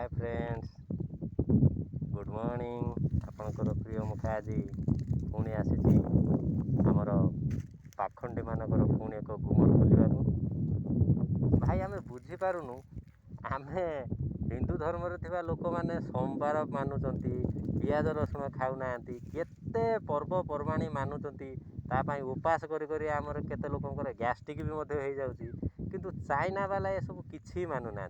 Hi friends, good morning. आपणकर प्रिय मुखा आज पुणी आसी आमर पाखंडी मानकर पुणी एक गुमर खोलने भाई आम बुझीपारुनु। आम हिंदू धर्म लोक मैंने सोमवार मानुंट पियाज रसुण खाऊना केते पर्वपर्वाणी मानुंट उपास करी आमर केते लोकंकर गैस्ट्रिक भी हो जाउची। किंतु चाइना वाला ये सब किछि मानुना।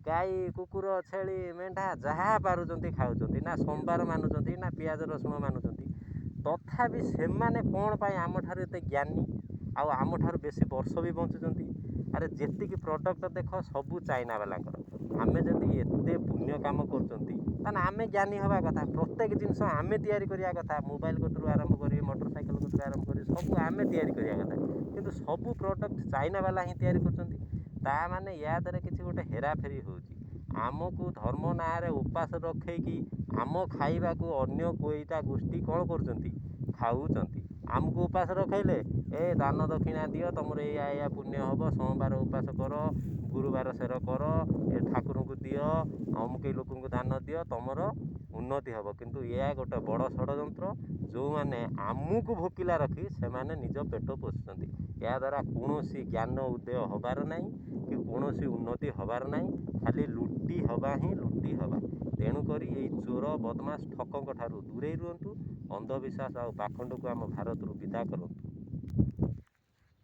गाई कुकुर छेली मेंढा जहाँ पारुंट खाऊँ ना सोमवार मानुंट ना पियाज रसुण मानुंट। तथापि सेमाने कौन पाई आम ठारू एते ज्ञानी आउ आम ठारू बेसी वर्ष भी बंचुंट। अरे जेतिकी प्रोडक्ट देख सबू चाइना वालांकर। आमे जदि एते पुण्य काम कर आमे ज्ञानी हवा कथा। प्रत्येक जिनस आमे तैयारी करिया कथा। मोबाइल कतरू आरंभ करी मोटरसाइकेल कतरू आरंभ करी सबू आमे तैयारी करिया कथा। किंतु सबू प्रोडक्ट चाइना वाला ही तैयारी करछंती। ता माने या द्वारा किछि गोटे हेराफेरी होउची। आमको धर्म नारे उपास रखेकी आम खाइबा को अन्य कोईटा गोष्ठी कौन करछंती खाऊचंती। आमको उपास रखैले ए दान दक्षिणा दियो तुमर या पुण्य हम। सोमवार उपास कर, गुरुवार सेर कर, ए ठाकुर को दियो, अमुक लोक को दान दियो, तुमर उन्नति हम। किंतु यह गोटे बड़ षड्यंत्र। जो मैंने आमको भोकिला रखी से माने निज पेट पोषुचंती। या द्वारा कौनसी ज्ञान उदय हबार नहीं कि कौनसी उन्नति हबार नहीं। खाली लुटी हवा ही लुटी हवा। तेणुक चोर बदमाश ठकों ठारू दूरे रुहतु। अंधविश्वास आ पाखंड को आम भारत विदा करूँ।